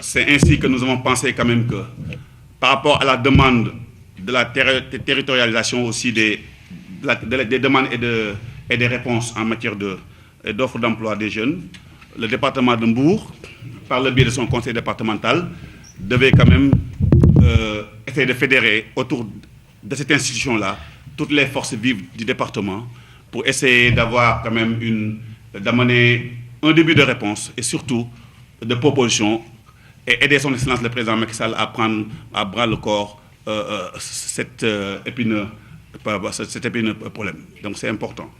c'est ainsi que nous avons pensé quand même que, par rapport à la demande de la territorialisation aussi des demandes et des réponses en matière d'offres d'emploi des jeunes, le département de Mbour, par le biais de son conseil départemental, devait quand même essayer de fédérer autour de cette institution-là toutes les forces vives du département pour essayer d'avoir quand même d'amener un début de réponse et surtout de propositions et aider son Excellence le président Macky Sall à prendre à bras le corps cet épineux problème. Donc c'est important.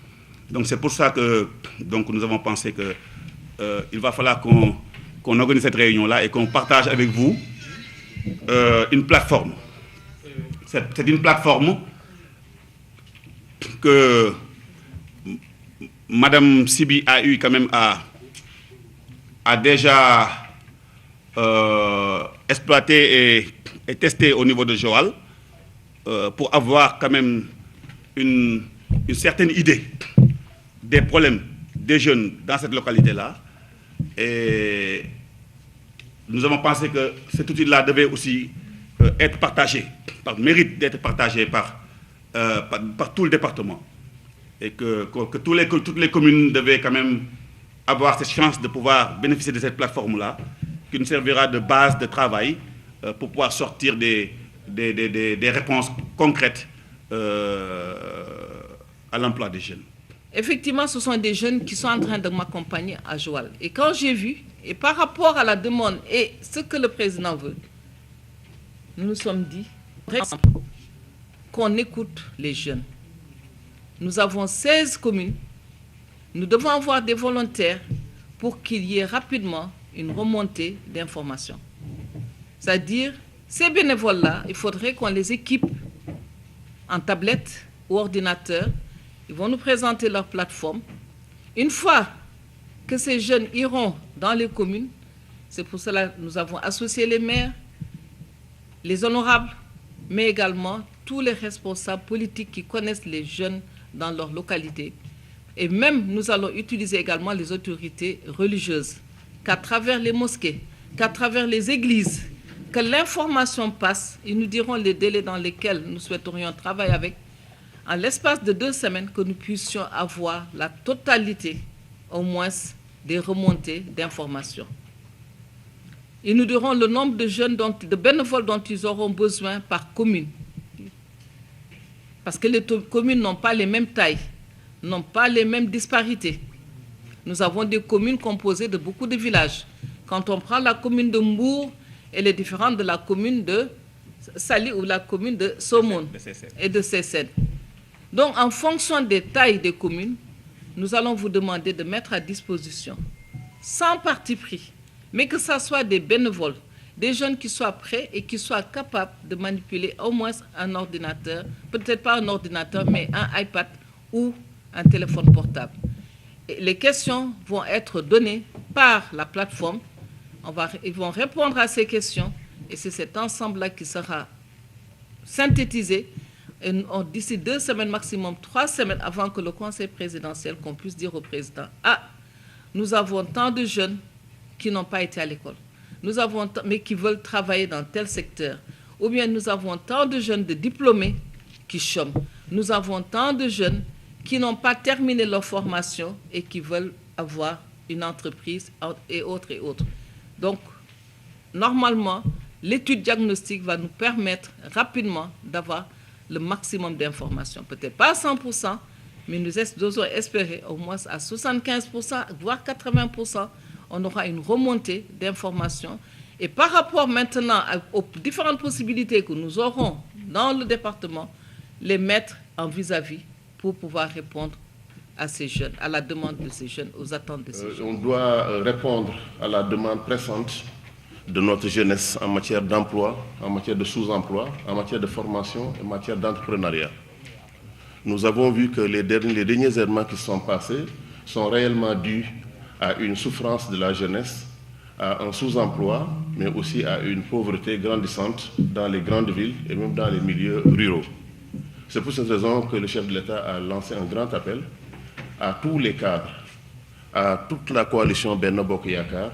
Donc c'est pour ça que nous avons pensé qu'il va falloir qu'on organise cette réunion-là et qu'on partage avec vous une plateforme. C'est une plateforme que Madame Sibi a eu quand même a déjà exploité et testé au niveau de Joal pour avoir quand même une certaine idée des problèmes des jeunes dans cette localité-là. Et nous avons pensé que cet outil-là devait aussi être partagé, mérite d'être partagé par tout le département. Et que toutes les communes devaient quand même avoir cette chance de pouvoir bénéficier de cette plateforme-là, qui nous servira de base de travail pour pouvoir sortir des réponses concrètes à l'emploi des jeunes. Effectivement, ce sont des jeunes qui sont en train de m'accompagner à Joal. Et quand j'ai vu, et par rapport à la demande et ce que le président veut, nous nous sommes dit qu'on écoute les jeunes. Nous avons 16 communes. Nous devons avoir des volontaires pour qu'il y ait rapidement une remontée d'informations. C'est-à-dire, ces bénévoles-là, il faudrait qu'on les équipe en tablette ou ordinateur. Ils vont nous présenter leur plateforme. Une fois que ces jeunes iront dans les communes, c'est pour cela que nous avons associé les maires, les honorables, mais également tous les responsables politiques qui connaissent les jeunes dans leur localité. Et même, nous allons utiliser également les autorités religieuses, qu'à travers les mosquées, qu'à travers les églises, que l'information passe. Ils nous diront les délais dans lesquels nous souhaiterions travailler avec, en l'espace de 2 semaines, que nous puissions avoir la totalité, au moins, des remontées d'informations. Ils nous diront le nombre de jeunes, de bénévoles dont ils auront besoin par commune. Parce que les communes n'ont pas les mêmes tailles, n'ont pas les mêmes disparités. Nous avons des communes composées de beaucoup de villages. Quand on prend la commune de Mbour, elle est différente de la commune de Sali ou la commune de Somone et de Sessène. Donc, en fonction des tailles des communes, nous allons vous demander de mettre à disposition, sans parti pris, mais que ce soit des bénévoles, des jeunes qui soient prêts et qui soient capables de manipuler au moins un ordinateur, peut-être pas un ordinateur, mais un iPad ou un téléphone portable. Et les questions vont être données par la plateforme. Ils vont répondre à ces questions et c'est cet ensemble-là qui sera synthétisé. Et d'ici 2 semaines, maximum 3 semaines avant que le conseil présidentiel, qu'on puisse dire au président, nous avons tant de jeunes qui n'ont pas été à l'école, mais qui veulent travailler dans tel secteur, ou bien nous avons tant de jeunes de diplômés qui chôment, nous avons tant de jeunes qui n'ont pas terminé leur formation et qui veulent avoir une entreprise et autres et autres. Donc, normalement, l'étude diagnostique va nous permettre rapidement d'avoir le maximum d'informations. Peut-être pas à 100%, mais nous osons espérer au moins à 75%, voire 80%, on aura une remontée d'informations. Et par rapport maintenant aux différentes possibilités que nous aurons dans le département, les mettre en vis-à-vis pour pouvoir répondre à ces jeunes, à la demande de ces jeunes, aux attentes de ces jeunes. On doit répondre à la demande pressante de notre jeunesse en matière d'emploi, en matière de sous-emploi, en matière de formation, en matière d'entrepreneuriat. Nous avons vu que les derniers événements qui sont passés sont réellement dus à une souffrance de la jeunesse, à un sous-emploi, mais aussi à une pauvreté grandissante dans les grandes villes et même dans les milieux ruraux. C'est pour cette raison que le chef de l'État a lancé un grand appel à tous les cadres, à toute la coalition Benno Bokk Yakaar,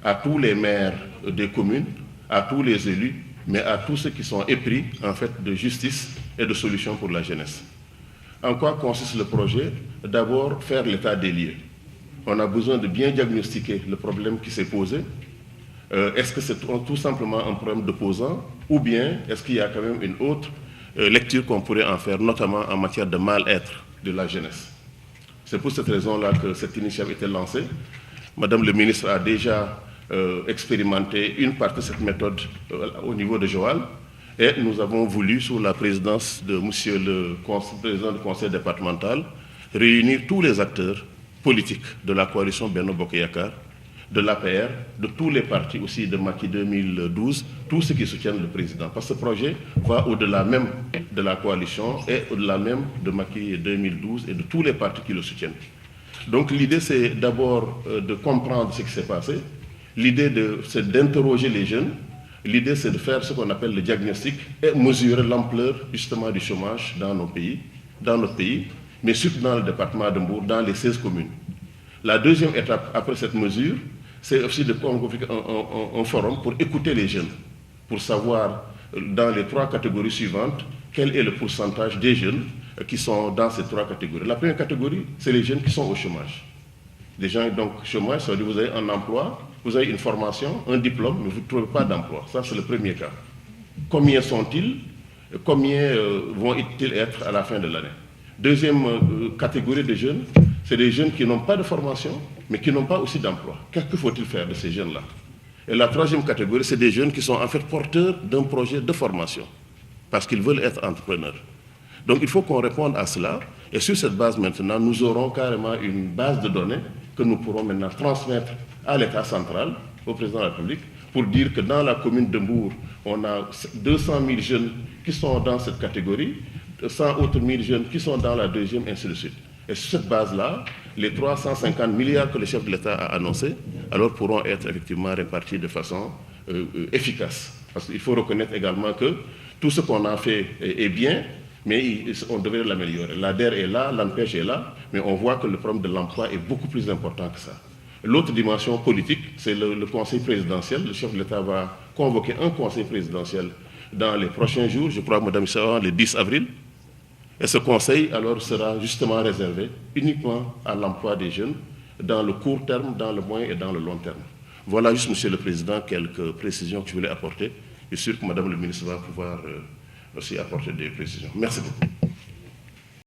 à tous les maires des communes, à tous les élus, mais à tous ceux qui sont épris en fait de justice et de solutions pour la jeunesse. En quoi consiste le projet? D'abord, faire l'état des lieux. On a besoin de bien diagnostiquer le problème qui s'est posé. Est-ce que c'est tout simplement un problème d'opposants ou bien est-ce qu'il y a quand même une autre lecture qu'on pourrait en faire, notamment en matière de mal-être de la jeunesse? C'est pour cette raison-là que cette initiative a été lancée. Madame le ministre a déjà expérimenté une partie de cette méthode au niveau de Joal et nous avons voulu, sous la présidence de Monsieur le président du conseil départemental, réunir tous les acteurs politiques de la coalition Benno Bokk Yakaar, de l'APR, de tous les partis aussi de Macky 2012, tous ceux qui soutiennent le président. Parce que ce projet va au-delà même de la coalition et au-delà même de Macky 2012 et de tous les partis qui le soutiennent. Donc l'idée, c'est d'abord de comprendre ce qui s'est passé. L'idée, c'est d'interroger les jeunes. L'idée, c'est de faire ce qu'on appelle le diagnostic et mesurer l'ampleur justement du chômage dans notre pays, mais surtout dans le département de Mbour, dans les 16 communes. La deuxième étape après cette mesure, c'est aussi de convoquer un forum pour écouter les jeunes, pour savoir dans les 3 catégories suivantes quel est le pourcentage des jeunes qui sont dans ces 3 catégories. La première catégorie, c'est les jeunes qui sont au chômage. Les gens donc chômage, ça veut dire que vous avez un emploi, vous avez une formation, un diplôme, mais vous ne trouvez pas d'emploi. Ça, c'est le premier cas. Combien sont-ils? Combien vont-ils être à la fin de l'année? Deuxième catégorie de jeunes, c'est des jeunes qui n'ont pas de formation, mais qui n'ont pas aussi d'emploi. Qu'est-ce qu'il faut-il faire de ces jeunes-là? Et la troisième catégorie, c'est des jeunes qui sont en fait porteurs d'un projet de formation, parce qu'ils veulent être entrepreneurs. Donc il faut qu'on réponde à cela, et sur cette base maintenant, nous aurons carrément une base de données que nous pourrons maintenant transmettre à l'État central, au président de la République, pour dire que dans la commune de Mbour, on a 200 000 jeunes qui sont dans cette catégorie, 100 autres 1000 jeunes qui sont dans la deuxième, ainsi de suite. Et sur cette base-là, les 350 milliards que le chef de l'État a annoncés, alors pourront être effectivement répartis de façon efficace. Parce qu'il faut reconnaître également que tout ce qu'on a fait est bien, mais on devrait l'améliorer. L'ADER est là, l'ANPEJ est là, mais on voit que le problème de l'emploi est beaucoup plus important que ça. L'autre dimension politique, c'est le conseil présidentiel. Le chef de l'État va convoquer un conseil présidentiel dans les prochains jours, je crois, Madame Issa, le 10 avril. Et ce conseil, alors, sera justement réservé uniquement à l'emploi des jeunes dans le court terme, dans le moyen et dans le long terme. Voilà juste, Monsieur le Président, quelques précisions que je voulais apporter. Je suis sûr que Madame le ministre va pouvoir aussi apporter des précisions. Merci beaucoup.